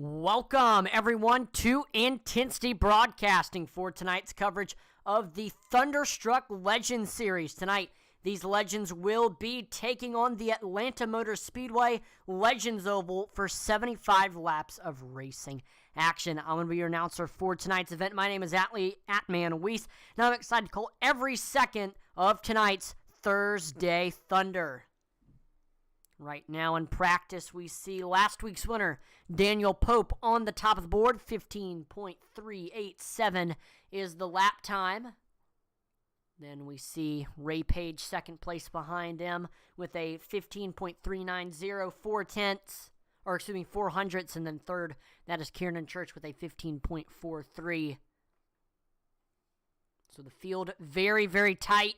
Welcome, everyone, to Intensity Broadcasting for tonight's coverage of the Thunderstruck Legends Series. Tonight, these legends will be taking on the Atlanta Motor Speedway Legends Oval for 75 laps of racing action. I'm going to be your announcer for tonight's event. My name is Atman Weiss, and I'm excited to call every second of tonight's Thursday Thunder. Right now in practice, we see last week's winner, Daniel Pope, on the top of the board. 15.387 is the lap time. Then we see Ray Page, second place behind him, with a 15.390, 4 hundredths, and then third, that is Kieran Church with a 15.43. So the field very, very tight.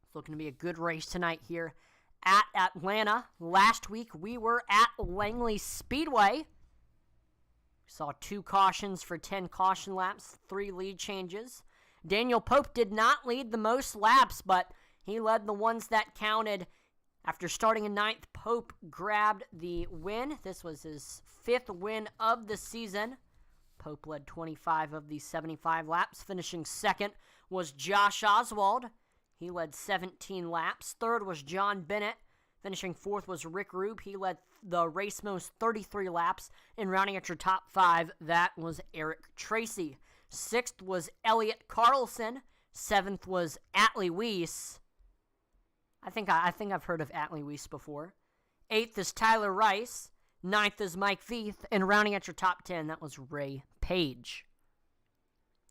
It's looking to be a good race tonight here at Atlanta. Last week, we were at Langley Speedway. We saw 2 cautions for 10 caution laps, 3 lead changes. Daniel Pope did not lead the most laps, but he led the ones that counted. After starting in 9th, Pope grabbed the win. This was his 5th win of the season. Pope led 25 of the 75 laps. Finishing second was Josh Oswald. He led 17 laps. Third was John Bennett. Finishing fourth was Rick Rube. He led the race most 33 laps. And rounding at your top 5, that was Eric Tracy. 6th was Elliot Carlson. 7th was Atlee Weiss. I think I've heard of Atlee Weiss before. 8th is Tyler Rice. 9th is Mike Veith. And rounding at your top 10, that was Ray Page.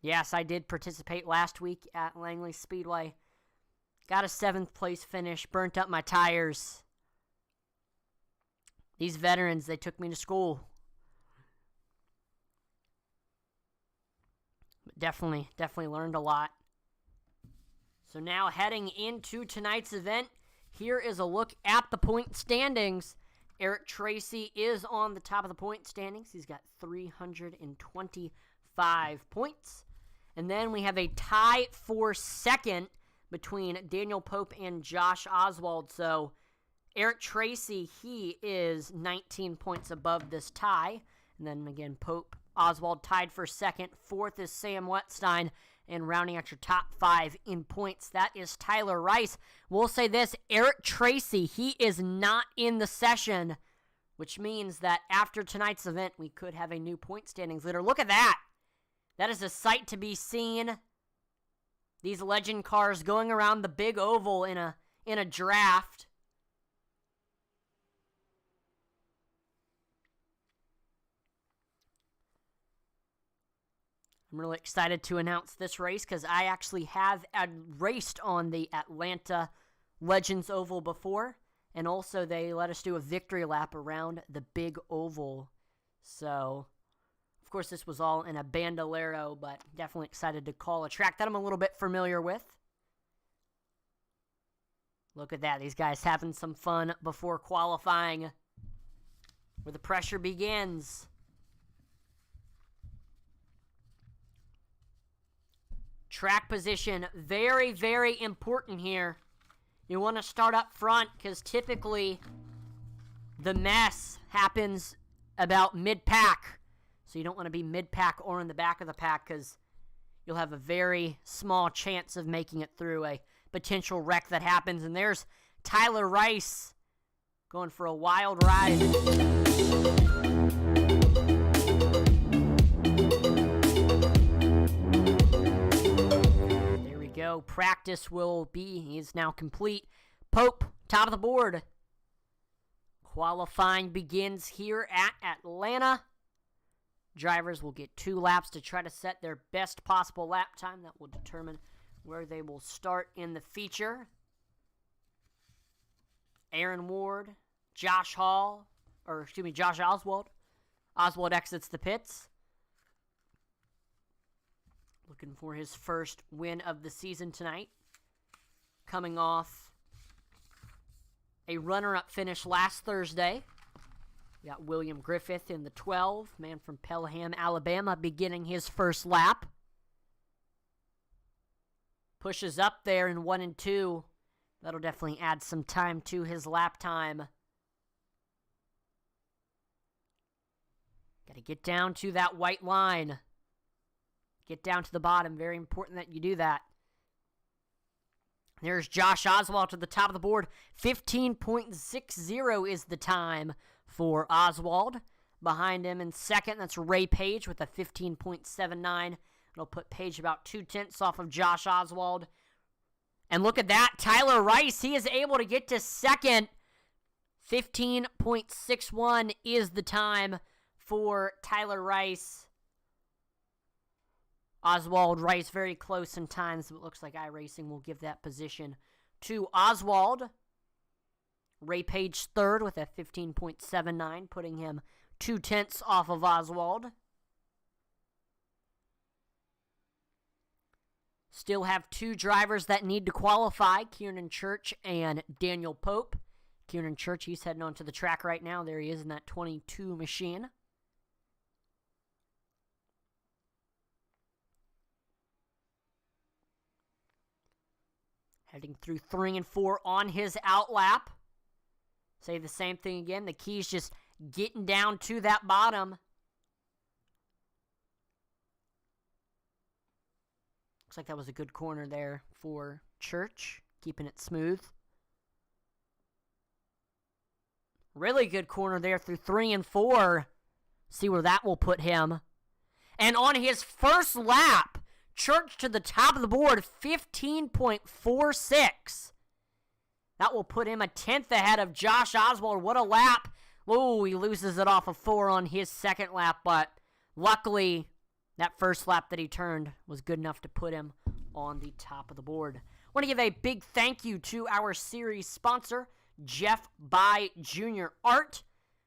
Yes, I did participate last week at Langley Speedway. Got a 7th place finish, burnt up my tires. These veterans, they took me to school. But definitely learned a lot. So now heading into tonight's event, here is a look at the point standings. Eric Tracy is on the top of the point standings. He's got 325 points. And then we have a tie for second between Daniel Pope and Josh Oswald. So Eric Tracy, he is 19 points above this tie. And then again, Pope, Oswald tied for second. 4th is Sam Wetstein. And rounding out your top 5 in points, that is Tyler Rice. We'll say this, Eric Tracy, he is not in the session, which means that after tonight's event, we could have a new point standings leader. Look at that. That is a sight to be seen. These legend cars going around the big oval in a draft. I'm really excited to announce this race because I actually have raced on the Atlanta Legends Oval before. And also they let us do a victory lap around the big oval. So, of course, this was all in a bandolero, but definitely excited to call a track that I'm a little bit familiar with. Look at that. These guys having some fun before qualifying, where the pressure begins. Track position, very, very important here. You want to start up front because typically the mess happens about mid-pack. So you don't want to be mid-pack or in the back of the pack because you'll have a very small chance of making it through a potential wreck that happens. And there's Tyler Rice going for a wild ride. There we go. Practice is now complete. Pope, top of the board. Qualifying begins here at Atlanta. Drivers will get 2 laps to try to set their best possible lap time. That will determine where they will start in the feature. Aaron Ward, Josh Oswald. Oswald exits the pits. Looking for his first win of the season tonight. Coming off a runner-up finish last Thursday. We got William Griffith in the 12, man from Pelham, Alabama, beginning his first lap. Pushes up there in 1 and 2. That'll definitely add some time to his lap time. Got to get down to that white line. Get down to the bottom. Very important that you do that. There's Josh Oswald to the top of the board. 15.60 is the time for Oswald. Behind him in second, that's Ray Page with a 15.79. It'll put Page about 2/10 off of Josh Oswald. And look at that, Tyler Rice, he is able to get to second. 15.61 is the time for Tyler Rice. Oswald, Rice very close in times, but it looks like iRacing will give that position to Oswald. Ray Page third with a 15.79, putting him 2/10 off of Oswald. Still have two drivers that need to qualify, Kieran Church and Daniel Pope. Kieran Church, he's heading onto the track right now. There he is in that 22 machine. Heading through 3 and 4 on his outlap. Say the same thing again. The key's just getting down to that bottom. Looks like that was a good corner there for Church, keeping it smooth. Really good corner there through 3 and 4. See where that will put him. And on his first lap, Church to the top of the board, 15.46. That will put him a 10th ahead of Josh Oswald. What a lap. Oh, he loses it off of 4 on his second lap, but luckily that first lap that he turned was good enough to put him on the top of the board. I want to give a big thank you to our series sponsor, Jeff by Junior Art.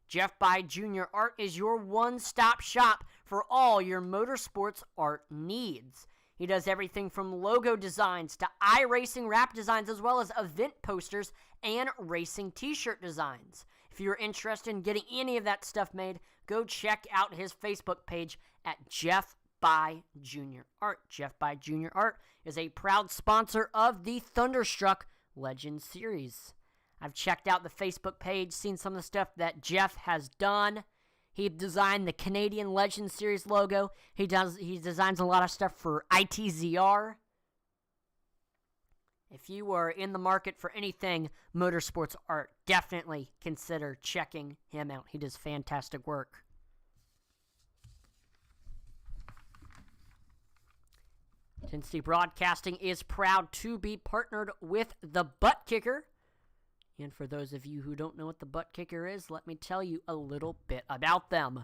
Jeff by Junior Art is your one-stop shop for all your motorsports art needs. He does everything from logo designs to iRacing wrap designs, as well as event posters and racing t-shirt designs. If you're interested in getting any of that stuff made, go check out his Facebook page at Jeff by Junior Art. Jeff by Junior Art is a proud sponsor of the Thunderstruck Legend Series. I've checked out the Facebook page, seen some of the stuff that Jeff has done. He designed the Canadian Legend Series logo. He designs a lot of stuff for ITZR. If you are in the market for anything motorsports art, definitely consider checking him out. He does fantastic work. Intensity Broadcasting is proud to be partnered with the Butt Kicker. And for those of you who don't know what the Butt Kicker is, let me tell you a little bit about them.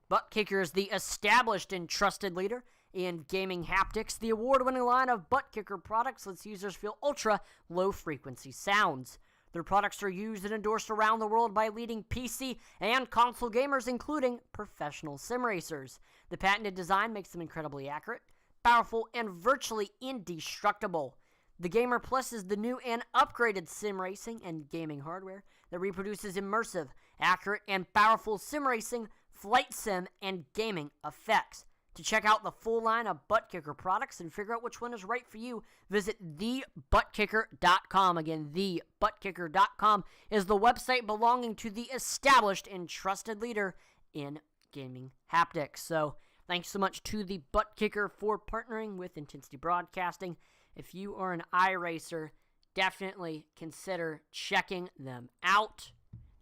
Butt Kicker is the established and trusted leader in gaming haptics. The award-winning line of Butt Kicker products lets users feel ultra low-frequency sounds. Their products are used and endorsed around the world by leading PC and console gamers, including professional sim racers. The patented design makes them incredibly accurate, powerful, and virtually indestructible. The Gamer Plus is the new and upgraded sim racing and gaming hardware that reproduces immersive, accurate, and powerful sim racing, flight sim, and gaming effects. To check out the full line of Butt Kicker products and figure out which one is right for you, visit thebuttkicker.com. Again, thebuttkicker.com is the website belonging to the established and trusted leader in gaming haptics. So, thanks so much to the Butt Kicker for partnering with Intensity Broadcasting. If you are an iRacer, definitely consider checking them out.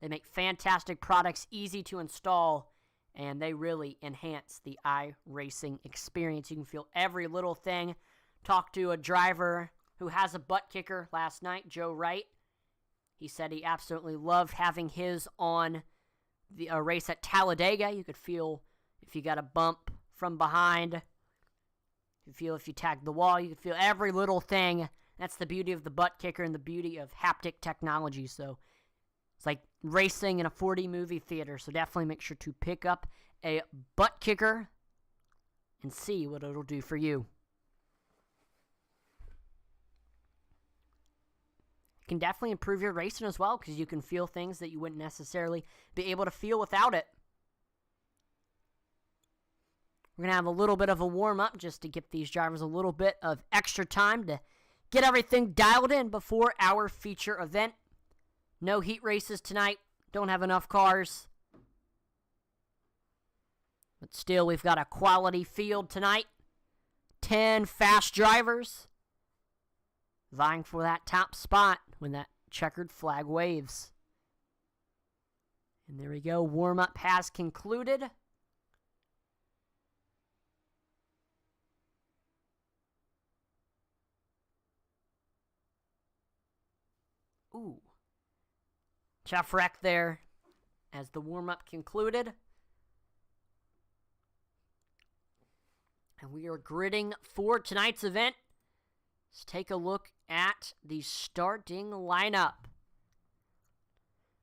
They make fantastic products, easy to install, and they really enhance the iRacing experience. You can feel every little thing. Talked to a driver who has a Butt Kicker last night, Joe Wright. He said he absolutely loved having his on the race at Talladega. You could feel if you got a bump from behind. You feel if you tag the wall, you can feel every little thing. That's the beauty of the Butt Kicker and the beauty of haptic technology. So it's like racing in a 4D movie theater. So definitely make sure to pick up a Butt Kicker and see what it'll do for you. It can definitely improve your racing as well, because you can feel things that you wouldn't necessarily be able to feel without it. We're going to have a little bit of a warm-up just to give these drivers a little bit of extra time to get everything dialed in before our feature event. No heat races tonight. Don't have enough cars. But still, we've got a quality field tonight. 10 fast drivers vying for that top spot when that checkered flag waves. And there we go. Warm-up has concluded. Ooh. Tough wreck there as the warm-up concluded. And we are gridding for tonight's event. Let's take a look at the starting lineup.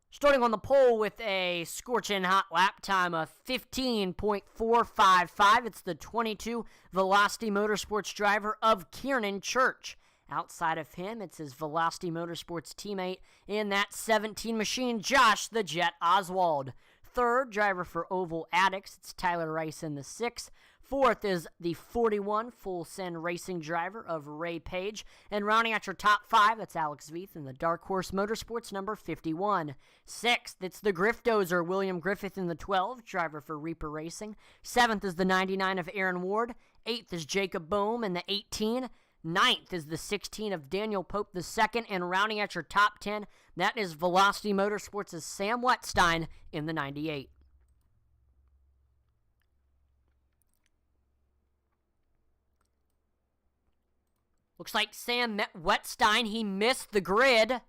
Starting on the pole with a scorching hot lap time of 15.455. It's the 22 Velocity Motorsports driver of Kiernan Church. Outside of him, it's his Velocity Motorsports teammate in that 17 machine, Josh the Jet Oswald. Third, driver for Oval Addicts, it's Tyler Rice in the 6. Fourth is the 41 Full Send Racing driver of Ray Page. And rounding out your top 5, that's Alex Veith in the Dark Horse Motorsports number 51. Sixth, it's the Griftozer William Griffith in the 12, driver for Reaper Racing. Seventh is the 99 of Aaron Ward. Eighth is Jacob Boehm in the 18. Ninth is the 16 of Daniel Pope II. And rounding out your top 10, that is Velocity Motorsports' Sam Wetstein in the 98. Looks like Sam Wetstein, he missed the grid,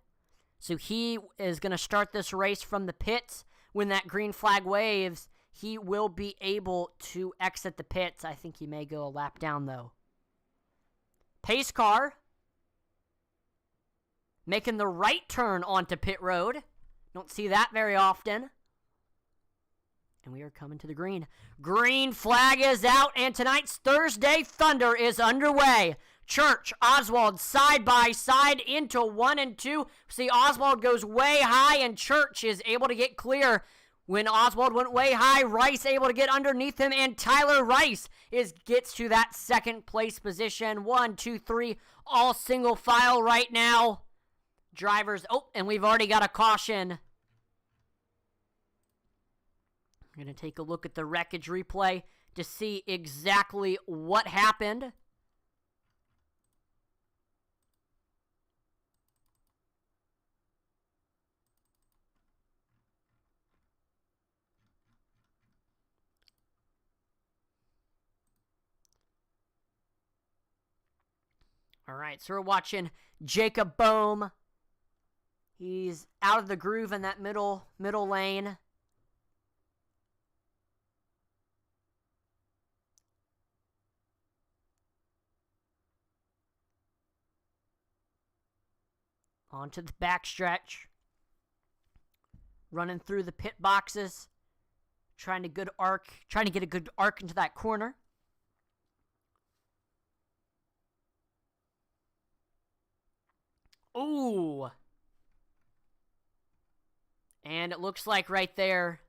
so he is going to start this race from the pits. When that green flag waves, he will be able to exit the pits. I think he may go a lap down, though. Pace car making the right turn onto pit road. Don't see that very often. And we are coming to the green. Green flag is out, and tonight's Thursday Thunder is underway. Church, Oswald, side by side into 1 and 2. See, Oswald goes way high, and Church is able to get clear. When Oswald went way high, Rice able to get underneath him, and Tyler Rice gets to that second place position. 1, 2, 3, all single file right now. Drivers, and we've already got a caution. I'm going to take a look at the wreckage replay to see exactly what happened. All right, so we're watching Jacob Boehm. He's out of the groove in that middle lane. Onto the backstretch. Running through the pit boxes. Trying to get a good arc into that corner. Ooh. And it looks like right there.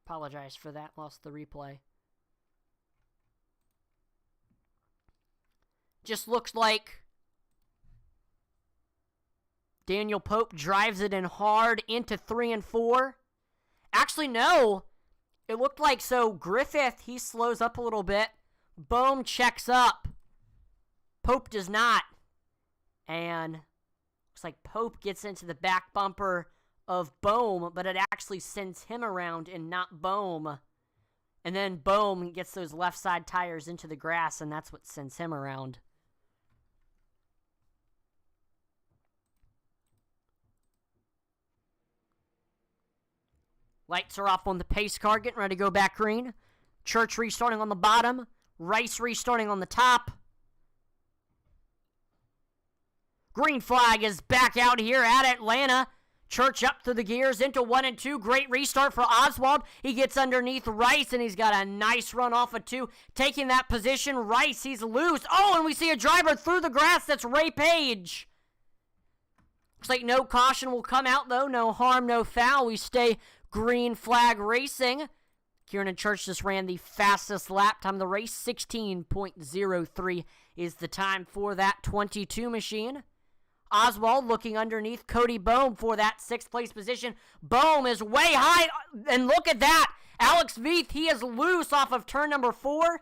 Apologize for that. Lost the replay. Just looks like Daniel Pope drives it in hard into 3 and 4. Actually, no. It looked like Griffith, he slows up a little bit. Boehm checks up. Pope does not. And looks like Pope gets into the back bumper of Boehm, but it actually sends him around and not Boehm. And then Boehm gets those left side tires into the grass, and that's what sends him around. Lights are off on the pace car, getting ready to go back green. Church restarting on the bottom. Rice restarting on the top. Green flag is back out here at Atlanta. Church up through the gears into 1 and 2. Great restart for Oswald. He gets underneath Rice, and he's got a nice run off of 2. Taking that position, Rice, he's loose. Oh, and we see a driver through the grass. That's Ray Page. Looks like no caution will come out, though. No harm, no foul. We stay green flag racing. Kiernan Church just ran the fastest lap time of the race. 16.03 is the time for that 22 machine. Oswald looking underneath Cody Bohm for that 6th place position. Bohm is way high, and look at that. Alex Veith, he is loose off of turn number 4.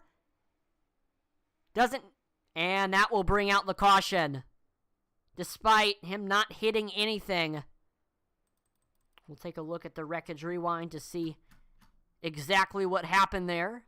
And that will bring out the caution, despite him not hitting anything. We'll take a look at the wreckage rewind to see exactly what happened there.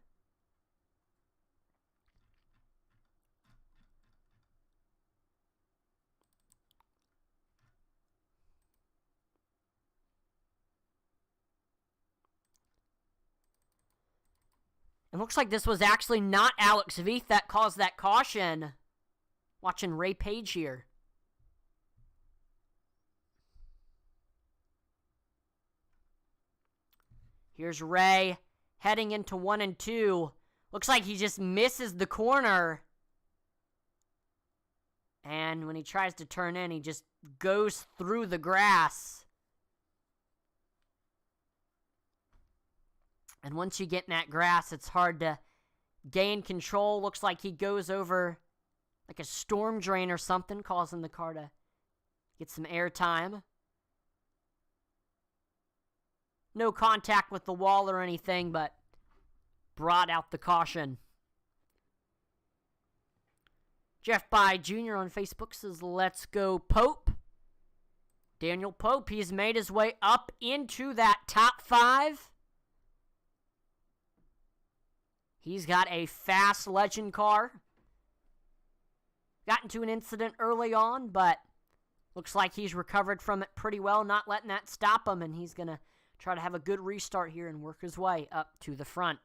It looks like this was actually not Alex Veith that caused that caution. Watching Ray Page here. Here's Ray heading into 1 and 2. Looks like he just misses the corner. And when he tries to turn in, he just goes through the grass. And once you get in that grass, it's hard to gain control. Looks like he goes over like a storm drain or something, causing the car to get some air time. No contact with the wall or anything, but brought out the caution. Jeff By Jr. on Facebook says, let's go Pope. Daniel Pope, he's made his way up into that top 5. He's got a fast legend car. Got into an incident early on, but looks like he's recovered from it pretty well, not letting that stop him, and he's going to try to have a good restart here and work his way up to the front.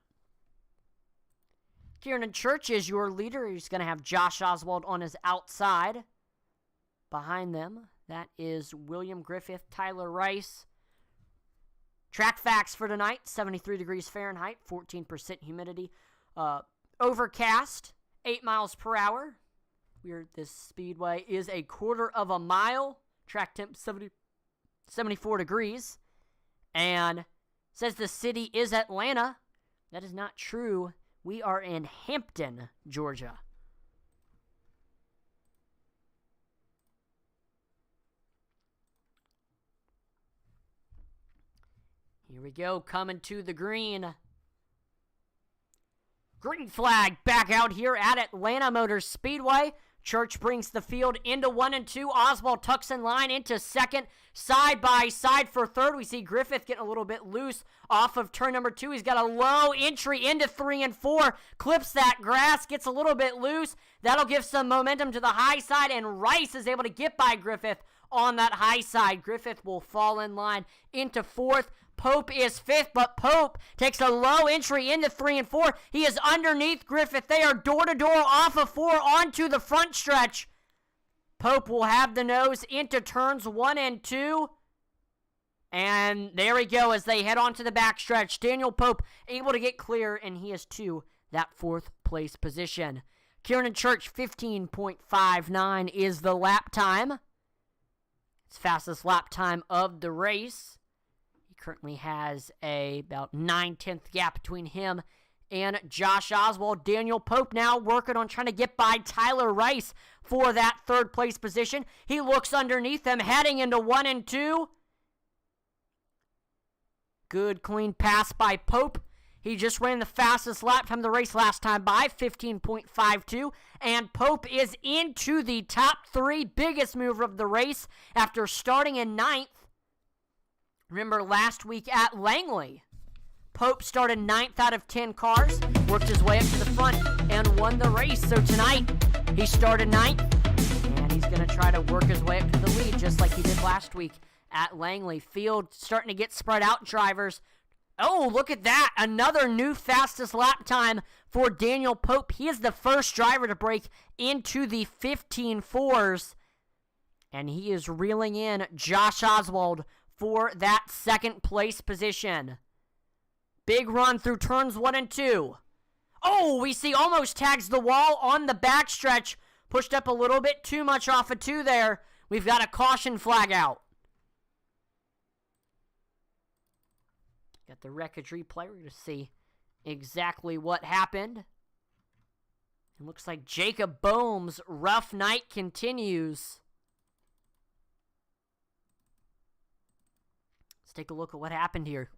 Kieran Church is your leader. He's going to have Josh Oswald on his outside. Behind them, that is William Griffith, Tyler Rice. Track facts for tonight, 73 degrees Fahrenheit, 14% humidity. Overcast, 8 miles per hour. This speedway is a quarter of a mile. Track temp 74 degrees. And says the city is Atlanta. That is not true. We are in Hampton, Georgia. Here we go, coming to the green. Green flag back out here at Atlanta Motor Speedway. Church brings the field into 1 and 2. Oswald tucks in line into 2nd. Side by side for 3rd. We see Griffith getting a little bit loose off of turn number 2. He's got a low entry into 3 and 4. Clips that grass, gets a little bit loose. That'll give some momentum to the high side, and Rice is able to get by Griffith on that high side. Griffith will fall in line into 4th. Pope is 5th, but Pope takes a low entry into 3 and 4. He is underneath Griffith. They are door-to-door off of 4 onto the front stretch. Pope will have the nose into turns 1 and 2. And there we go as they head onto the backstretch. Daniel Pope able to get clear, and he is to that 4th place position. Kieran Church, 15.59 is the lap time. It's fastest lap time of the race. Currently has about 9/10 gap between him and Josh Oswald. Daniel Pope now working on trying to get by Tyler Rice for that 3rd place position. He looks underneath him, heading into 1 and 2. Good clean pass by Pope. He just ran the fastest lap time of the race last time by 15.52. And Pope is into the top 3, biggest mover of the race after starting in 9th. Remember last week at Langley, Pope started 9th out of 10 cars, worked his way up to the front, and won the race. So tonight, he started 9th, and he's going to try to work his way up to the lead, just like he did last week at Langley. Field starting to get spread out, drivers. Oh, look at that. Another new fastest lap time for Daniel Pope. He is the first driver to break into the 15.4s, and he is reeling in Josh Oswald for that 2nd place position. Big run through turns 1 and 2. Oh, we see almost tags the wall on the backstretch. Pushed up a little bit too much off of 2 there. We've got a caution flag out. Got the wreckage replay. We're going to see exactly what happened. It looks like Jacob Bohm's rough night continues. take a look at what happened here.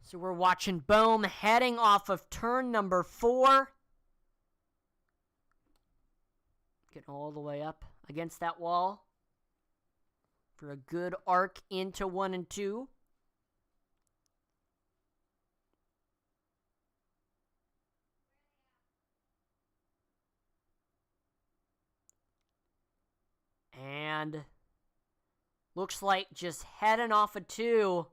So we're watching Bohm heading off of turn number 4. Getting all the way up against that wall for a good arc into 1 and 2. And looks like just heading off of 2.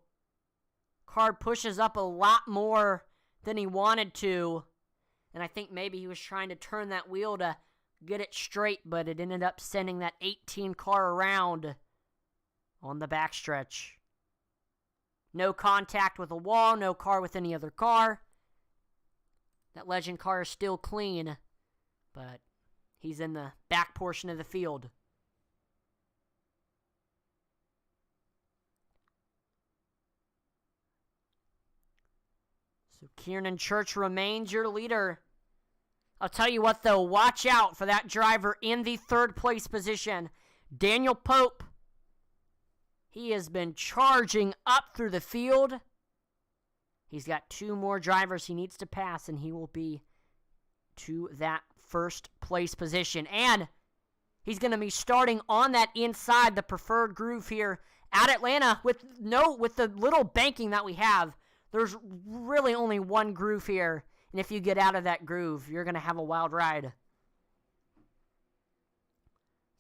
Car pushes up a lot more than he wanted to. And I think maybe he was trying to turn that wheel to get it straight, but it ended up sending that 18 car around on the backstretch. No contact with a wall, no car with any other car. That Legend car is still clean, but he's in the back portion of the field. So Kiernan Church remains your leader. I'll tell you what, though, watch out for that driver in the 3rd place position, Daniel Pope. He has been charging up through the field. He's got 2 more drivers he needs to pass, and he will be to that 1st place position. And he's going to be starting on that inside, the preferred groove here at Atlanta with the little banking that we have. There's really only one groove here. And if you get out of that groove, you're going to have a wild ride.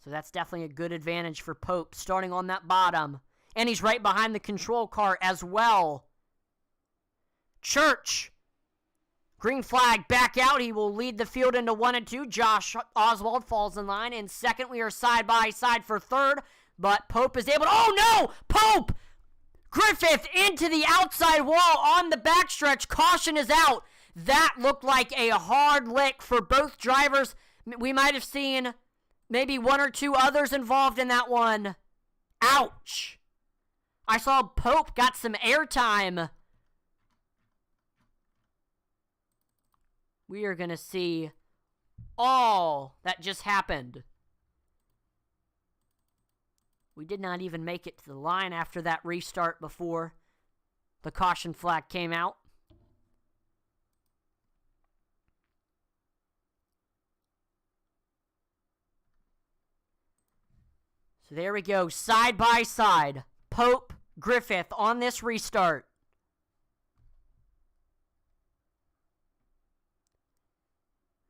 So that's definitely a good advantage for Pope, starting on that bottom. And he's right behind the control car as well. Church. Green flag back out. He will lead the field into 1 and 2. Josh Oswald falls in line. In second, we are side by side for 3rd. But Pope is able to... Oh, no! Pope! Griffith into the outside wall on the backstretch. Caution is out. That looked like a hard lick for both drivers. We might have seen maybe 1 or 2 others involved in that one. Ouch. I saw Pope got some airtime. We are going to see all that just happened. We did not even make it to the line after that restart before the caution flag came out. So there we go, side by side. Pope, Griffith on this restart.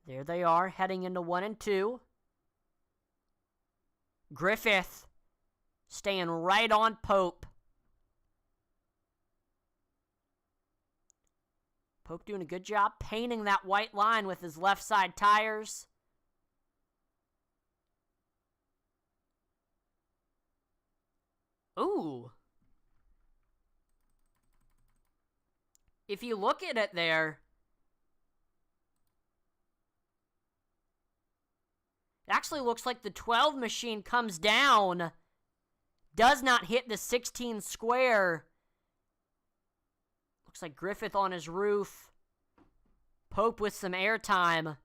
There they are, heading into 1 and 2. Griffith staying right on Pope. Pope doing a good job painting that white line with his left side tires. Ooh. If you look at it there, it actually looks like the 12 machine comes down, does not hit the 16 square. Looks like Griffith on his roof. Pope with some airtime.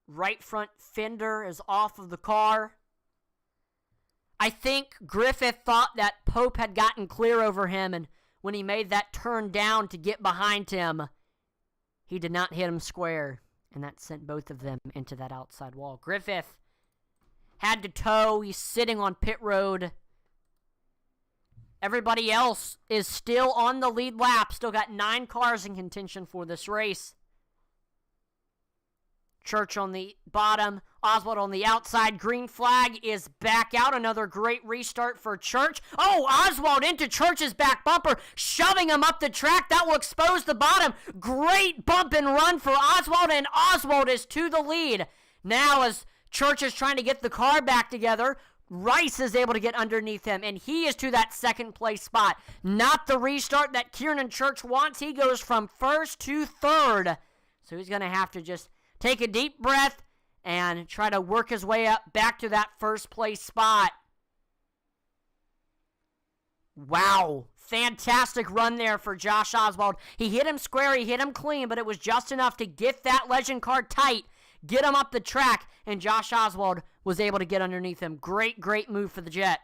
Right front fender is off of the car. I think Griffith thought that Pope had gotten clear over him, and when he made that turn down to get behind him, he did not hit him square, and that sent both of them into that outside wall. Griffith had to tow. He's sitting on pit road. Everybody else is still on the lead lap. Still got 9 cars in contention for this race. Church on the bottom, Oswald on the outside. Green flag is back out. Another great restart for Church. Oh, Oswald into Church's back bumper, shoving him up the track. That will expose the bottom. Great bump and run for Oswald, and Oswald is to the lead. Now as Church is trying to get the car back together, Rice is able to get underneath him, and he is to that 2nd place spot. Not the restart that Kiernan Church wants. He goes from 1st to 3rd. So he's going to have to just take a deep breath and try to work his way up back to that 1st place spot. Wow. Fantastic run there for Josh Oswald. He hit him square, he hit him clean, but it was just enough to get that legend car tight, get him up the track, and Josh Oswald was able to get underneath him. Great, great move for the Jet.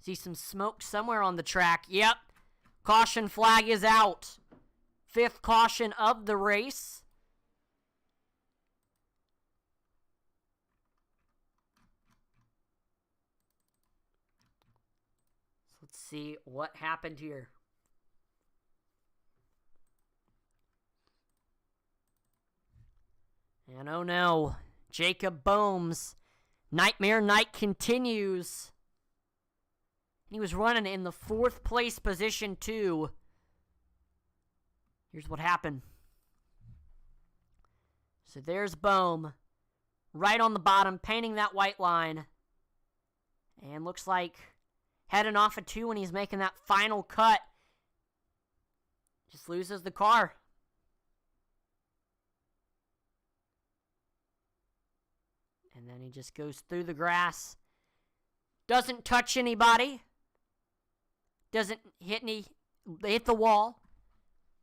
See some smoke somewhere on the track. Yep. Caution flag is out. 5th caution of the race. Let's see what happened here. And oh no, Jacob Boehm's Nightmare Night continues. He was running in the 4th place position too. Here's what happened. So there's Boehm, right on the bottom, painting that white line. And looks like heading off at 2 when he's making that final cut. Just loses the car. And then he just goes through the grass. Doesn't touch anybody. Doesn't hit the wall.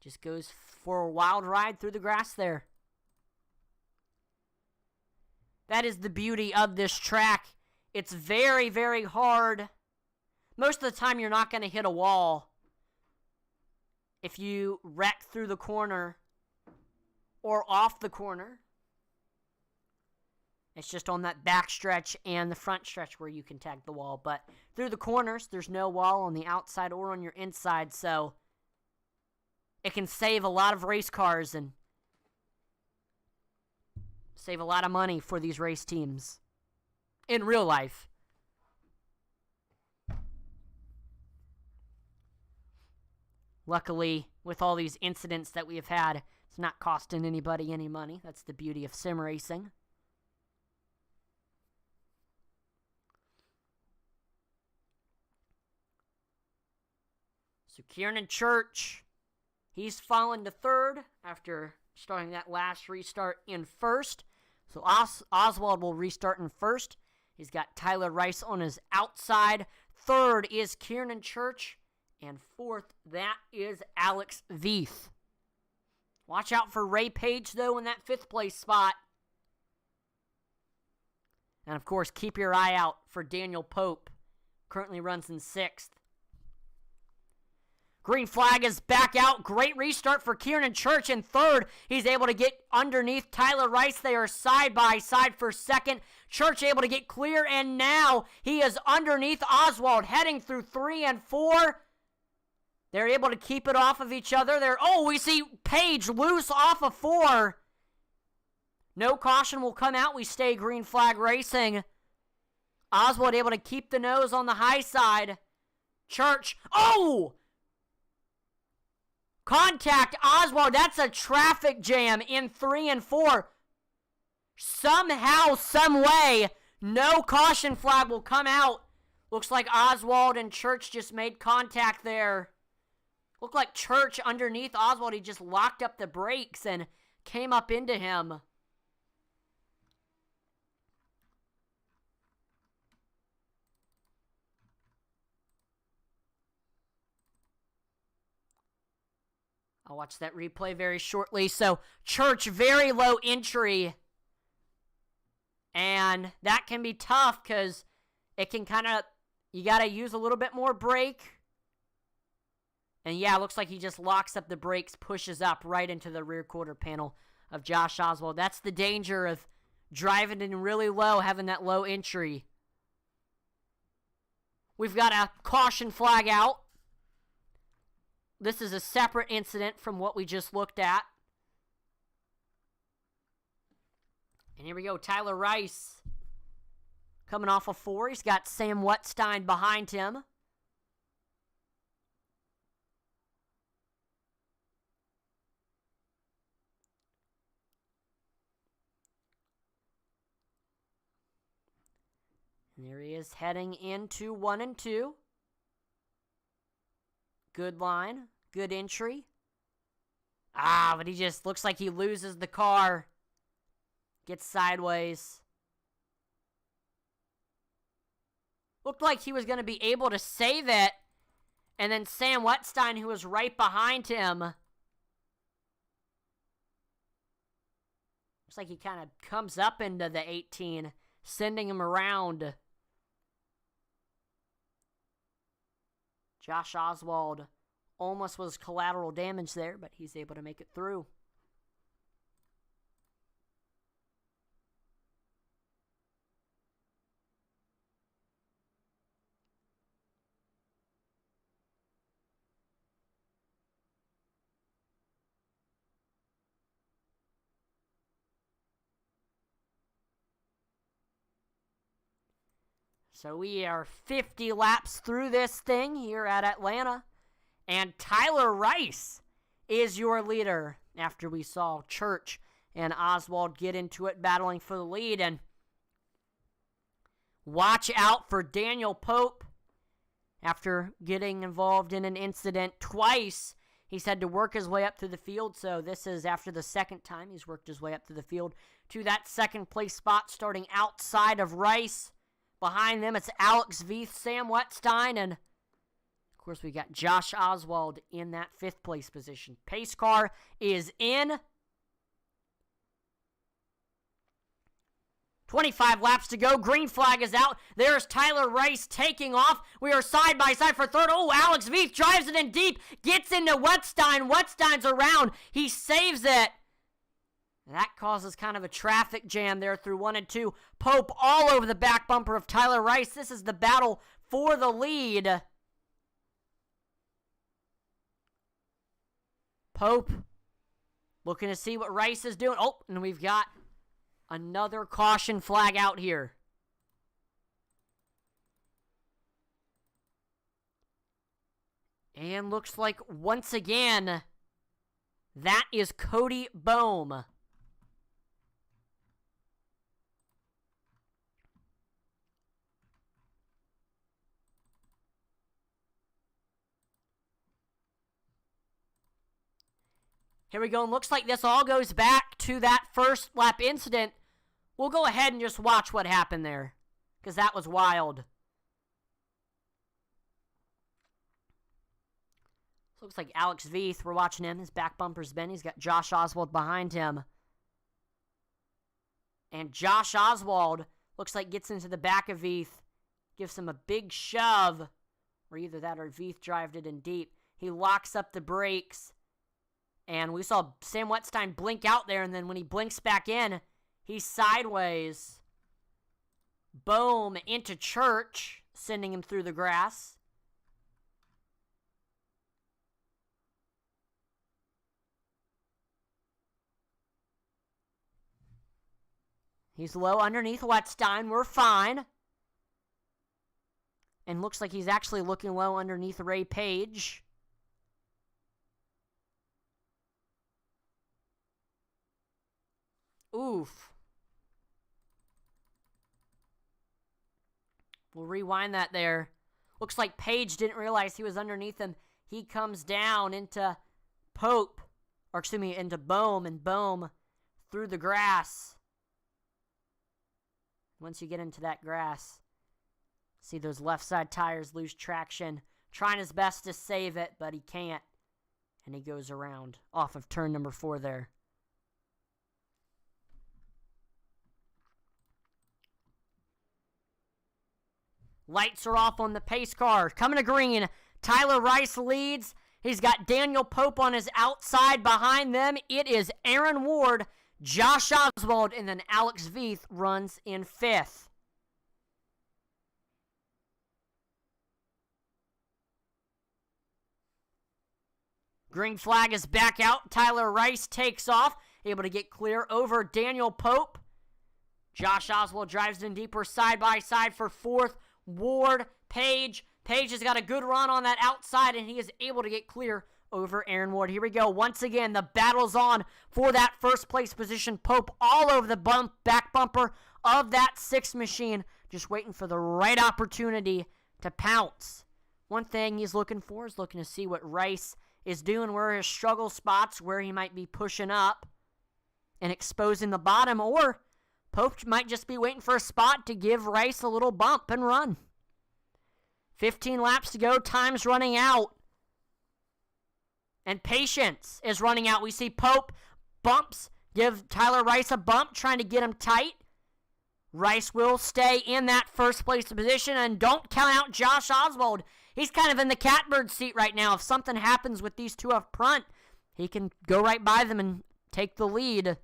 Just goes for a wild ride through the grass there. That is the beauty of this track. It's very, very hard. Most of the time, you're not going to hit a wall if you wreck through the corner or off the corner. It's just on that back stretch and the front stretch where you can tag the wall. But through the corners, there's no wall on the outside or on your inside, so it can save a lot of race cars and save a lot of money for these race teams in real life. Luckily, with all these incidents that we have had, it's not costing anybody any money. That's the beauty of sim racing. So Kieran Church, he's fallen to 3rd after starting that last restart in 1st. So Oswald will restart in 1st. He's got Tyler Rice on his outside. 3rd is Kieran Church. And 4th, that is Alex Veith. Watch out for Ray Page, though, in that 5th place spot. And, of course, keep your eye out for Daniel Pope. Currently runs in 6th. Green flag is back out. Great restart for Kieran Church in 3rd. He's able to get underneath Tyler Rice. They are side by side for 2nd. Church able to get clear, and now he is underneath Oswald, heading through 3 and 4. They're able to keep it off of each other. We see Page loose off of 4. No caution will come out. We stay green flag racing. Oswald able to keep the nose on the high side. Church. Contact Oswald. That's a traffic jam in 3 and 4. Somehow, some way, no caution flag will come out. Looks like Oswald and Church just made contact there. Looked like Church underneath Oswald. He just locked up the brakes and came up into him. I'll watch that replay very shortly. So, Church, very low entry. And that can be tough because it can you got to use a little bit more brake. And yeah, it looks like he just locks up the brakes, pushes up right into the rear quarter panel of Josh Oswald. That's the danger of driving in really low, having that low entry. We've got a caution flag out. This is a separate incident from what we just looked at. And here we go, Tyler Rice coming off of 4. He's got Sam Wetstein behind him. And there he is heading into 1 and 2. Good line. Good entry. But he just looks like he loses the car. Gets sideways. Looked like he was going to be able to save it. And then Sam Wetstein, who was right behind him, looks like he kind of comes up into the 18, sending him around. Josh Oswald almost was collateral damage there, but he's able to make it through. So we are 50 laps through this thing here at Atlanta. And Tyler Rice is your leader after we saw Church and Oswald get into it battling for the lead. And watch out for Daniel Pope. After getting involved in an incident twice, he's had to work his way up to the field. So this is after the second time he's worked his way up to the field to that second place spot, starting outside of Rice. Behind them, it's Alex Veith, Sam Wetstein, and, of course, we got Josh Oswald in that fifth place position. Pace car is in. 25 laps to go. Green flag is out. There's Tyler Rice taking off. We are side by side for third. Oh, Alex Veith drives it in deep. Gets into Wetstein. Wetstein's around. He saves it. That causes kind of a traffic jam there through 1 and 2. Pope all over the back bumper of Tyler Rice. This is the battle for the lead. Pope looking to see what Rice is doing. Oh, and we've got another caution flag out here. And looks like once again, that is Cody Boehm. Here we go, and looks like this all goes back to that first lap incident. We'll go ahead and just watch what happened there, because that was wild. So looks like Alex Veith, we're watching him. His back bumper's bent. He's got Josh Oswald behind him. And Josh Oswald looks like gets into the back of Veith, gives him a big shove, or either that or Veith drived it in deep. He locks up the brakes. And we saw Sam Wetstein blink out there, and then when he blinks back in, he's sideways. Boom, into Church, sending him through the grass. He's low underneath Wetstein. We're fine. And looks like he's actually looking low underneath Ray Page. Oof. We'll rewind that there. Looks like Page didn't realize he was underneath him. He comes down into Pope, or excuse me, into Boehm, and Boehm through the grass. Once you get into that grass, see those left side tires lose traction. Trying his best to save it, but he can't. And he goes around off of turn number 4 there. Lights are off on the pace car. Coming to green. Tyler Rice leads. He's got Daniel Pope on his outside behind them. It is Aaron Ward, Josh Oswald, and then Alex Veith runs in 5th. Green flag is back out. Tyler Rice takes off, able to get clear over Daniel Pope. Josh Oswald drives in deeper side by side for 4th. Ward, Page. Page has got a good run on that outside, and he is able to get clear over Aaron Ward. Here we go. Once again, the battle's on for that first place position. Pope all over the back bumper of that 6th machine, just waiting for the right opportunity to pounce. One thing he's looking for is looking to see what Rice is doing, where his struggle spots, where he might be pushing up and exposing the bottom, or Pope might just be waiting for a spot to give Rice a little bump and run. 15 laps to go. Time's running out. And patience is running out. We see Pope bumps, give Tyler Rice a bump, trying to get him tight. Rice will stay in that first place position, and don't count out Josh Oswald. He's kind of in the catbird seat right now. If something happens with these two up front, he can go right by them and take the lead.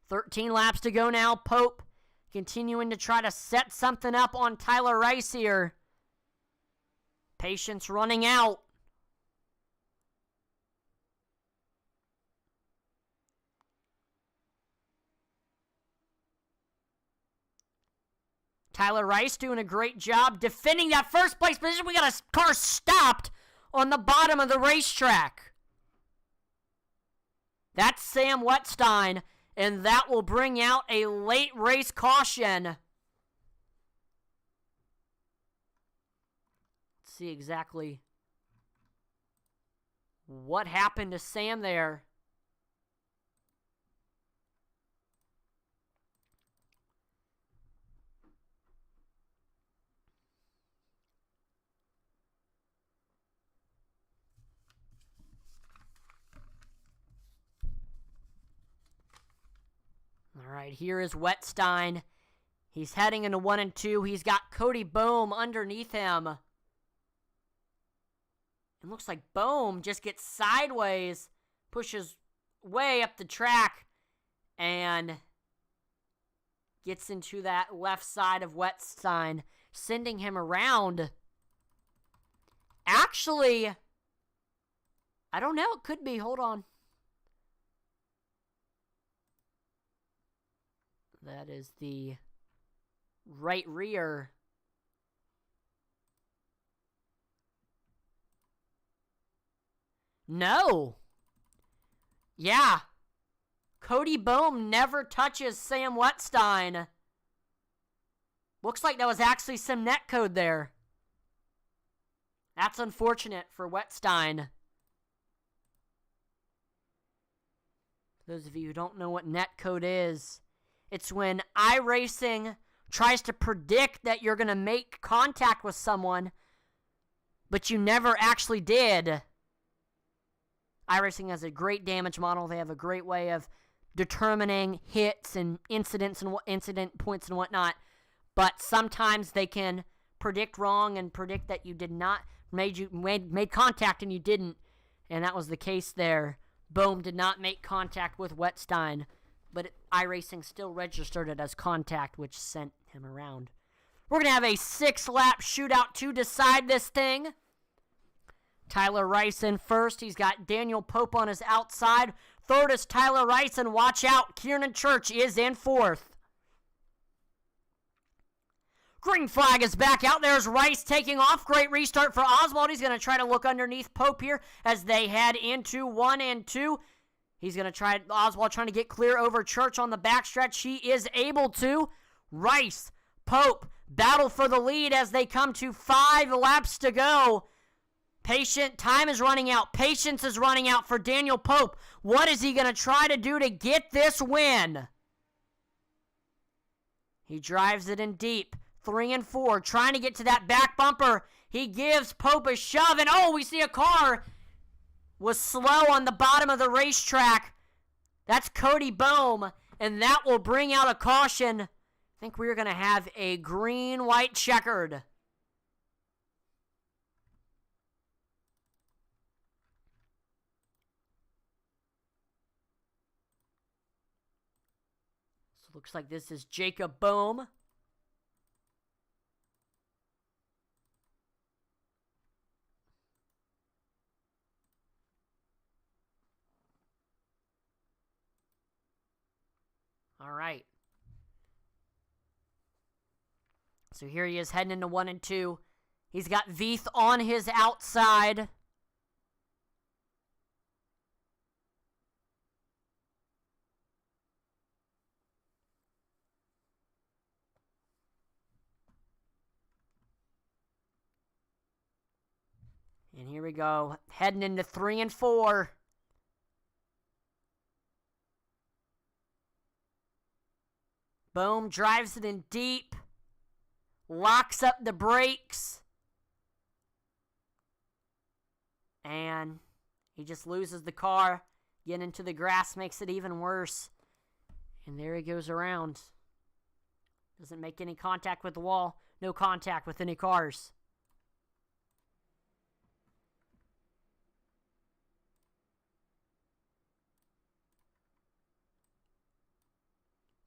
13 laps to go now. Pope continuing to try to set something up on Tyler Rice here. Patience running out. Tyler Rice doing a great job defending that first place position. We got a car stopped on the bottom of the racetrack. That's Sam Wettstein, and that will bring out a late race caution. Let's see exactly what happened to Sam there. All right, here is Wettstein. He's heading into 1 and 2. He's got Cody Boehm underneath him. It looks like Boehm just gets sideways, pushes way up the track, and gets into that left side of Wettstein, sending him around. Actually, I don't know. It could be. Hold on. That is the right rear. No. Yeah. Cody Boehm never touches Sam Wettstein. Looks like that was actually some netcode there. That's unfortunate for Wettstein. For those of you who don't know what netcode is, it's when iRacing tries to predict that you're going to make contact with someone, but you never actually did. iRacing has a great damage model. They have a great way of determining hits and incidents and incident points and whatnot. But sometimes they can predict wrong and predict that you did not made contact and you didn't. And that was the case there. Boehm did not make contact with Wettstein, but iRacing still registered it as contact, which sent him around. We're going to have a 6-lap shootout to decide this thing. Tyler Rice in first. He's got Daniel Pope on his outside. Third is Tyler Rice, and watch out, Kieran Church is in fourth. Green flag is back out. There's Rice taking off. Great restart for Oswald. He's going to try to look underneath Pope here as they head into 1 and 2. He's going to try, Oswald trying to get clear over Church on the backstretch. He is able to. Rice, Pope, battle for the lead as they come to 5 laps to go. Time is running out. Patience is running out for Daniel Pope. What is he going to try to do to get this win? He drives it in deep. 3 and 4, trying to get to that back bumper. He gives Pope a shove, and oh, we see a car was slow on the bottom of the racetrack. That's Cody Boehm, and that will bring out a caution. I think we're going to have a green-white checkered. So looks like this is Jacob Boehm. All right. So here he is heading into 1 and 2. He's got Veith on his outside. And here we go, heading into 3 and 4. Boehm drives it in deep. locks up the brakes, and he just loses the car. Getting into the grass makes it even worse. And there he goes around. Doesn't make any contact with the wall. No contact with any cars.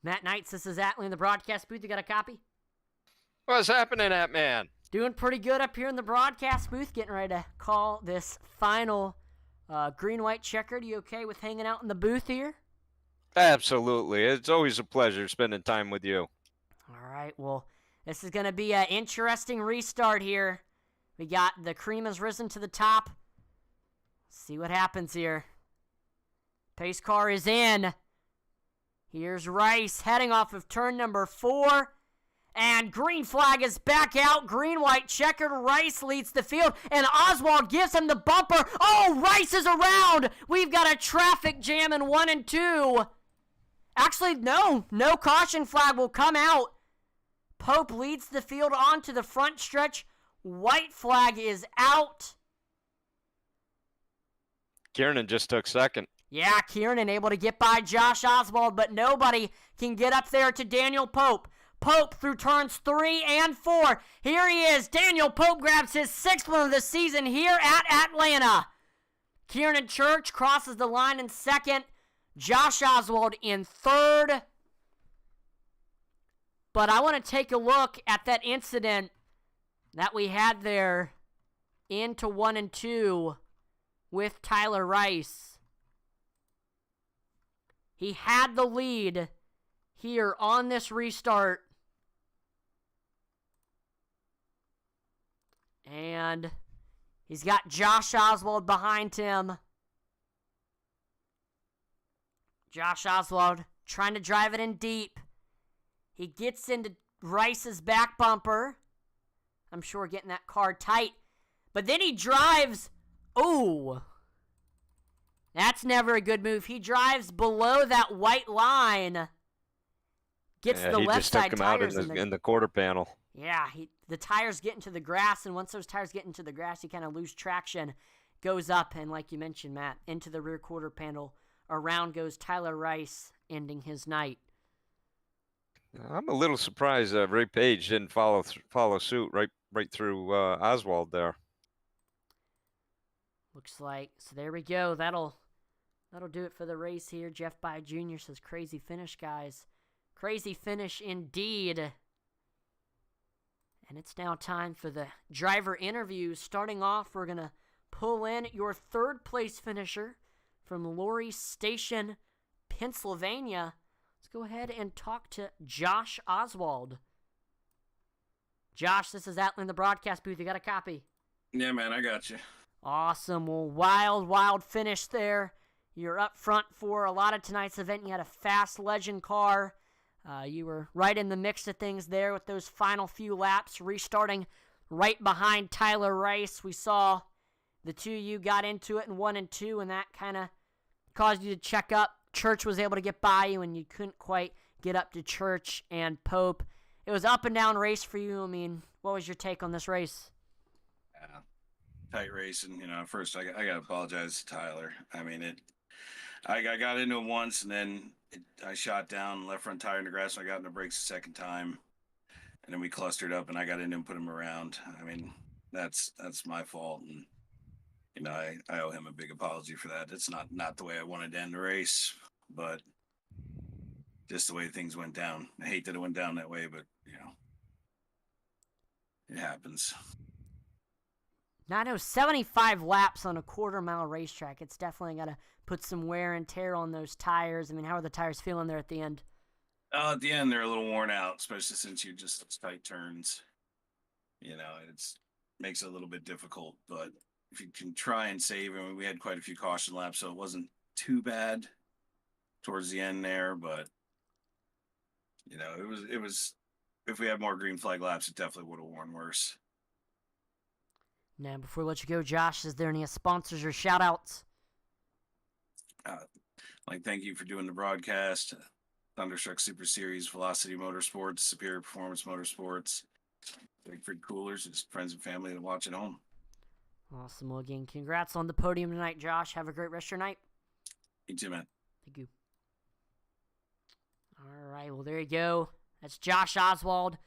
Matt Knights, this is Atlee in the broadcast booth. You got a copy? What's happening, man? Doing pretty good up here in the broadcast booth. Getting ready to call this final green-white checkered. You okay with hanging out in the booth here? Absolutely. It's always a pleasure spending time with you. All right, well, this is going to be an interesting restart here. We got the cream has risen to the top. See what happens here. Pace car is in. Here's Rice heading off of turn number 4. And green flag is back out. Green-white checkered. Rice leads the field. And Oswald gives him the bumper. Oh, Rice is around. We've got a traffic jam in 1 and 2. Actually, no caution flag will come out. Pope leads the field onto the front stretch. White flag is out. Kiernan just took second. Yeah, Kiernan able to get by Josh Oswald, but nobody can get up there to Daniel Pope. Pope through turns 3 and 4. Here he is. Daniel Pope grabs his 6th one of the season here at Atlanta. Kiernan Church crosses the line in 2nd. Josh Oswald in 3rd. But I want to take a look at that incident that we had there into 1 and 2 with Tyler Rice. He had the lead here on this restart. And he's got Josh Oswald behind him. Josh Oswald trying to drive it in deep. He gets into Rice's back bumper. I'm sure getting that car tight. But then he drives. Ooh. That's never a good move. He drives below that white line. Gets the left side tires. He just took him out in the quarter panel. Yeah, the tires get into the grass, and once those tires get into the grass, you kind of lose traction. Goes up, and like you mentioned, Matt, into the rear quarter panel. Around goes Tyler Rice, ending his night. I'm a little surprised Ray Page didn't follow suit right through Oswald there. Looks like, so there we go. That'll do it for the race here. Jeff By Jr. says, crazy finish, guys. Crazy finish indeed. And it's now time for the driver interviews. Starting off, we're going to pull in your 3rd place finisher from Laurie Station, Pennsylvania. Let's go ahead and talk to Josh Oswald. Josh, this is Atlee in the broadcast booth. You got a copy? Yeah, man, I got you. Awesome. Well, wild finish there. You're up front for a lot of tonight's event. You had a fast legend car. You were right in the mix of things there with those final few laps, restarting right behind Tyler Rice. We saw the two of you got into it in 1 and 2, and that kind of caused you to check up. Church was able to get by you, and you couldn't quite get up to Church and Pope. It was up and down race for you. I mean, what was your take on this race? Tight race, and first I got to apologize to Tyler. I mean, I got into it once, and then I shot down left front tire in the grass, and I got in the brakes the second time, and then we clustered up, and I got in and put him around. I mean, that's my fault, and I owe him a big apology for that. It's not the way I wanted to end the race, but just the way things went down. I hate that it went down that way, but it happens. Now, I know 75 laps on a quarter-mile racetrack. It's definitely got to put some wear and tear on those tires. I mean, how are the tires feeling there at the end? At the end, they're a little worn out, especially since you just those tight turns. It makes it a little bit difficult. But if you can try and save, we had quite a few caution laps, so it wasn't too bad towards the end there. But it was. If we had more green flag laps, it definitely would have worn worse. Now, before we let you go, Josh, is there any sponsors or shout-outs? Thank you for doing the broadcast. Thunderstruck Super Series, Velocity Motorsports, Superior Performance Motorsports, Big Frig coolers, just friends and family to watch at home. Awesome. Well, again, congrats on the podium tonight, Josh. Have a great rest of your night. You too, man. Thank you. All right, well, there you go. That's Josh Oswald.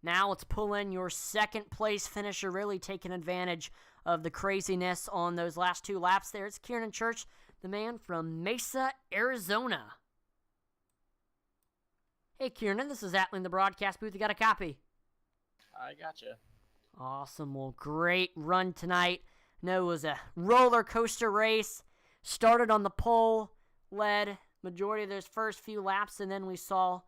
Now let's pull in your second place finisher, really taking advantage of the craziness on those last 2 laps there. It's Kieran Church, the man from Mesa, Arizona. Hey, Kieran, this is Atlee in the broadcast booth. You got a copy? I gotcha. Awesome. Well, great run tonight. No, it was a roller coaster race. Started on the pole, led majority of those first few laps, and then we saw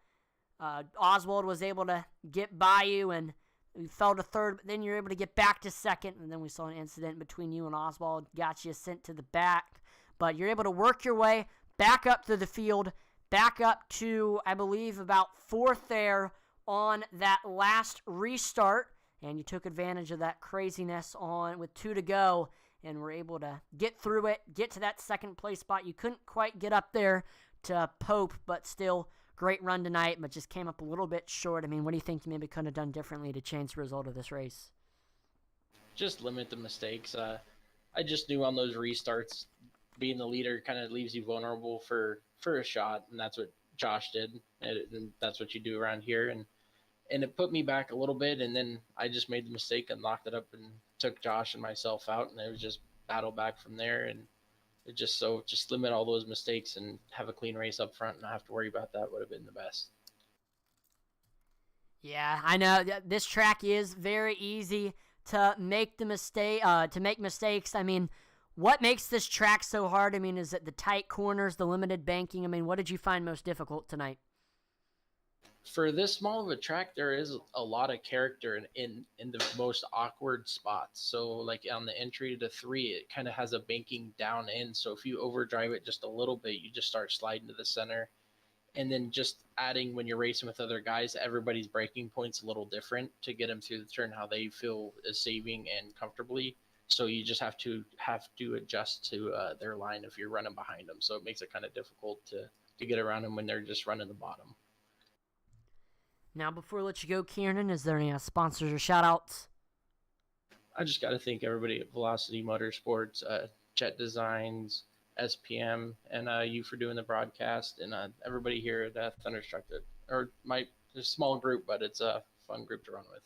Oswald was able to get by you, and we fell to third, but then you're able to get back to second, and then we saw an incident between you and Oswald, got you sent to the back, but you're able to work your way back up to the field, back up to, I believe, about 4th there on that last restart, and you took advantage of that craziness on with 2 to go, and were able to get through it, get to that second place spot. You couldn't quite get up there to Pope, but still great run tonight, but just came up a little bit short. I mean, what do you think you maybe could have done differently to change the result of this race? Just limit the mistakes. I just knew on those restarts, being the leader kind of leaves you vulnerable for a shot, and that's what Josh did, and that's what you do around here. And it put me back a little bit, and then I just made the mistake and locked it up and took Josh and myself out, and it was just battle back from there. And it just limit all those mistakes and have a clean race up front and not have to worry about that would have been the best. Yeah, I know this track is very easy to make mistakes. I mean, what makes this track so hard? I mean, is it the tight corners, the limited banking? I mean, what did you find most difficult tonight? For this small of a track, there is a lot of character in the most awkward spots. So like on the entry to 3, it kind of has a banking down in. So if you overdrive it just a little bit, you just start sliding to the center. And then just adding when you're racing with other guys, everybody's braking point's a little different to get them through the turn how they feel is saving and comfortably. So you just have to adjust to their line if you're running behind them. So it makes it kind of difficult to get around them when they're just running the bottom. Now, before I let you go, Kieran, is there any sponsors or shout-outs? I just got to thank everybody at Velocity Motorsports, Jet Designs, SPM, and you for doing the broadcast, and everybody here at Thunderstruck. It's a small group, but it's a fun group to run with.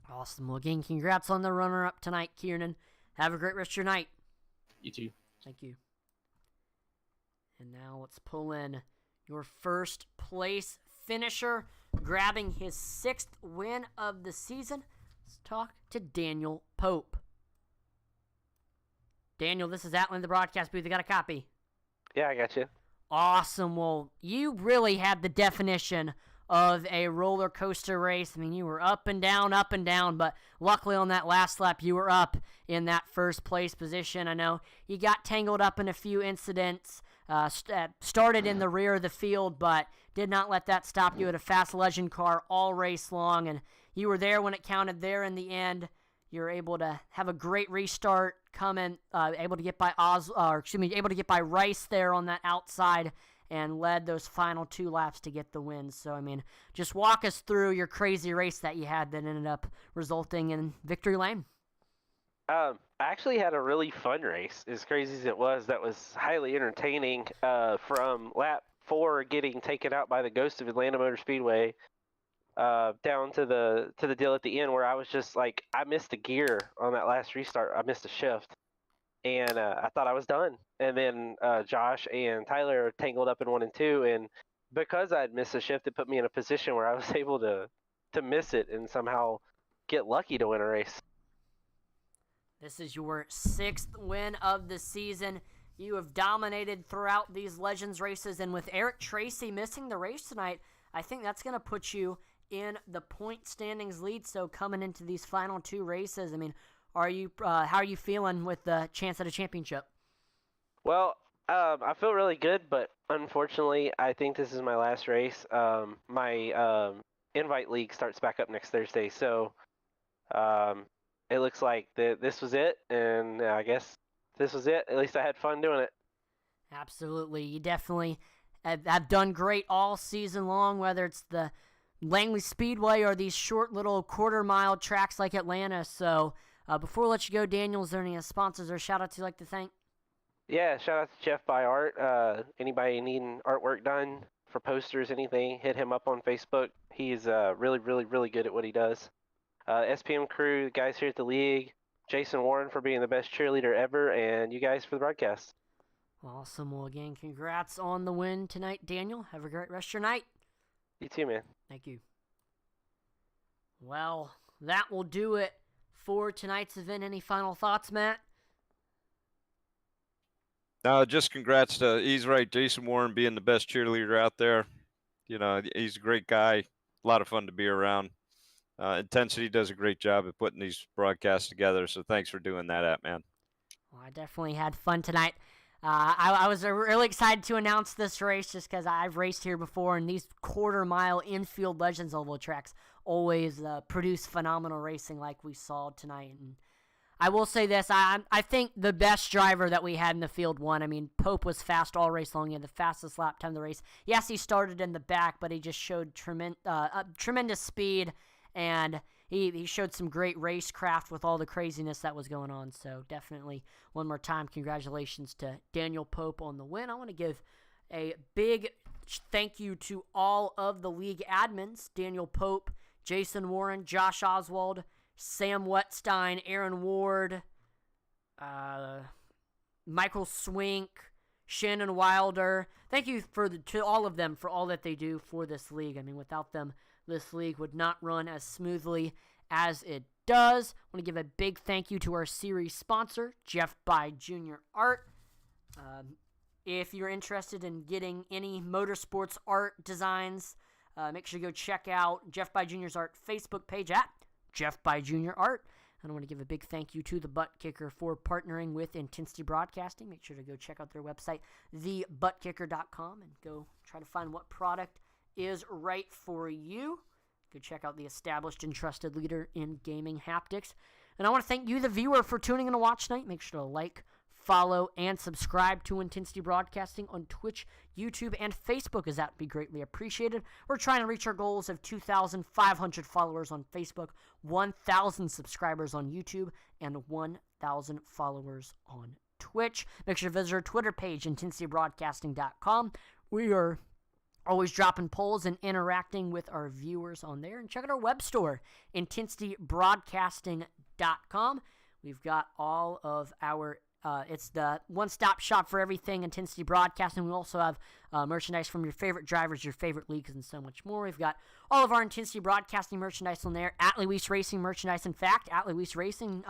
Awesome. Well, again, congrats on the runner-up tonight, Kieran. Have a great rest of your night. You too. Thank you. And now let's pull in your first place finisher, grabbing his 6th win of the season. Let's talk to Daniel Pope. Daniel, this is Atlee in the broadcast booth. You got a copy? Yeah, I got you. Awesome. Well, you really had the definition of a roller coaster race. I mean, you were up and down, but luckily on that last lap, you were up in that first place position. I know you got tangled up in a few incidents, started in the rear of the field, but did not let that stop you. At a fast legend car all race long, and you were there when it counted there in the end. You're able to have a great restart, able to get by able to get by Rice there on that outside, and led those final 2 laps to get the win. So, I mean, just walk us through your crazy race that you had that ended up resulting in victory lane. I actually had a really fun race, as crazy as it was. That was highly entertaining. From lap 4 getting taken out by the Ghost of Atlanta Motor Speedway, down to the deal at the end where I was just like, I missed a gear on that last restart. I missed a shift, and I thought I was done. And then Josh and Tyler tangled up in 1 and 2, and because I'd missed a shift, it put me in a position where I was able to miss it and somehow get lucky to win a race. This is your 6th win of the season. You have dominated throughout these Legends races, and with Eric Tracy missing the race tonight, I think that's going to put you in the point standings lead. So coming into these final 2 races, I mean, how are you feeling with the chance at a championship? Well, I feel really good, but unfortunately, I think this is my last race. My invite league starts back up next Thursday, so it looks like this was it, and I guess this was it. At least I had fun doing it. Absolutely. You definitely have done great all season long, whether it's the Langley Speedway are these short little quarter-mile tracks like Atlanta. So before I let you go, Daniel, is there any sponsors or shout-outs you'd like to thank? Yeah, shout out to Jeff by Art. Anybody needing artwork done for posters, anything, hit him up on Facebook. He's really, really, really good at what he does. SPM crew, the guys here at the league, Jason Warren for being the best cheerleader ever, and you guys for the broadcast. Awesome. Well, again, congrats on the win tonight, Daniel. Have a great rest of your night. You too, man. Thank you. Well, that will do it for tonight's event. Any final thoughts, Matt? No, just congrats to, he's right, Jason Warren being the best cheerleader out there. You know, he's a great guy. A lot of fun to be around. Intensity does a great job at putting these broadcasts together, so thanks for doing that, man. Well, I definitely had fun tonight. I was really excited to announce this race just because I've raced here before, and these quarter-mile infield Legends Oval tracks always produce phenomenal racing like we saw tonight. And I will say this, I think the best driver that we had in the field won. I mean, Pope was fast all race long. He had the fastest lap time of the race. Yes, he started in the back, but he just showed tremendous speed, and he showed some great racecraft with all the craziness that was going on. So definitely, one more time, congratulations to Daniel Pope on the win. I want to give a big thank you to all of the league admins: Daniel Pope, Jason Warren, Josh Oswald, Sam Wetstein, Aaron Ward, Michael Swink, Shannon Wilder. Thank you to all of them for all that they do for this league. I mean, without them, this league would not run as smoothly as it does. I want to give a big thank you to our series sponsor, Jeff by Junior Art. If you're interested in getting any motorsports art designs, make sure to go check out Jeff by Junior's Art Facebook page at Jeff by Junior Art. And I want to give a big thank you to the Butt Kicker for partnering with Intensity Broadcasting. Make sure to go check out their website, thebuttkicker.com, and go try to find what product is right for you. Go check out the established and trusted leader in gaming haptics. And I want to thank you, the viewer, for tuning in to watch tonight. Make sure to like, follow, and subscribe to Intensity Broadcasting on Twitch, YouTube, and Facebook, as that would be greatly appreciated. We're trying to reach our goals of 2,500 followers on Facebook, 1,000 subscribers on YouTube, and 1,000 followers on Twitch. Make sure to visit our Twitter page, intensitybroadcasting.com. We are always dropping polls and interacting with our viewers on there. And check out our web store, intensitybroadcasting.com. We've got all of our it's the one-stop shop for everything Intensity Broadcasting. We also have merchandise from your favorite drivers, your favorite leagues, and so much more. We've got all of our Intensity Broadcasting merchandise on there. At Luis Racing merchandise. In fact, At Luis Racing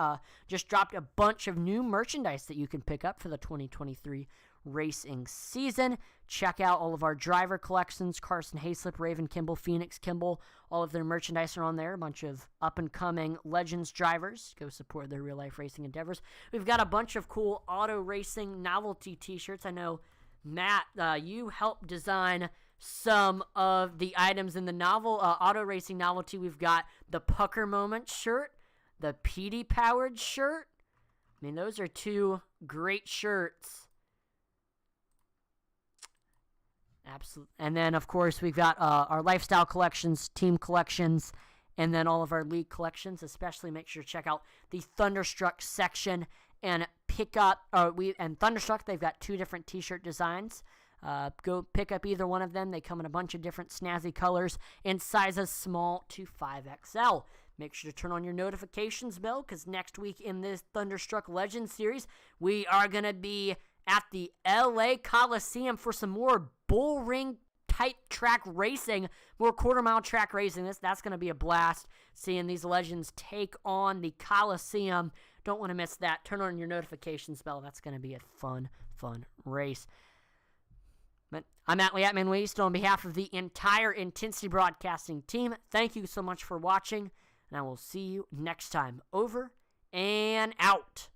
just dropped a bunch of new merchandise that you can pick up for the 2023 racing season. Check out all of our driver collections: Carson Hayslip, Raven Kimball, Phoenix Kimball. All of their merchandise are on there. A bunch of up-and-coming Legends drivers. Go support their real-life racing endeavors. We've got a bunch of cool auto racing novelty t-shirts. I know, Matt, you helped design some of the items in the novel auto racing novelty. We've got the Pucker Moment shirt, the PD Powered shirt. I mean, those are two great shirts. Absolutely. And then, of course, we've got our lifestyle collections, team collections, and then all of our league collections. Especially make sure to check out the Thunderstruck section and pick up. And Thunderstruck, they've got two different t-shirt designs. Go pick up either one of them. They come in a bunch of different snazzy colors and sizes small to 5XL. Make sure to turn on your notifications bell, because next week in this Thunderstruck Legends series, we are going to be at the LA Coliseum for some more bull ring type track racing, more quarter-mile track racing. That's going to be a blast, seeing these legends take on the Coliseum. Don't want to miss that. Turn on your notifications bell. That's going to be a fun race. But I'm Atlee Atman-Least on behalf of the entire Intensity Broadcasting team. Thank you so much for watching, and I will see you next time. Over and out.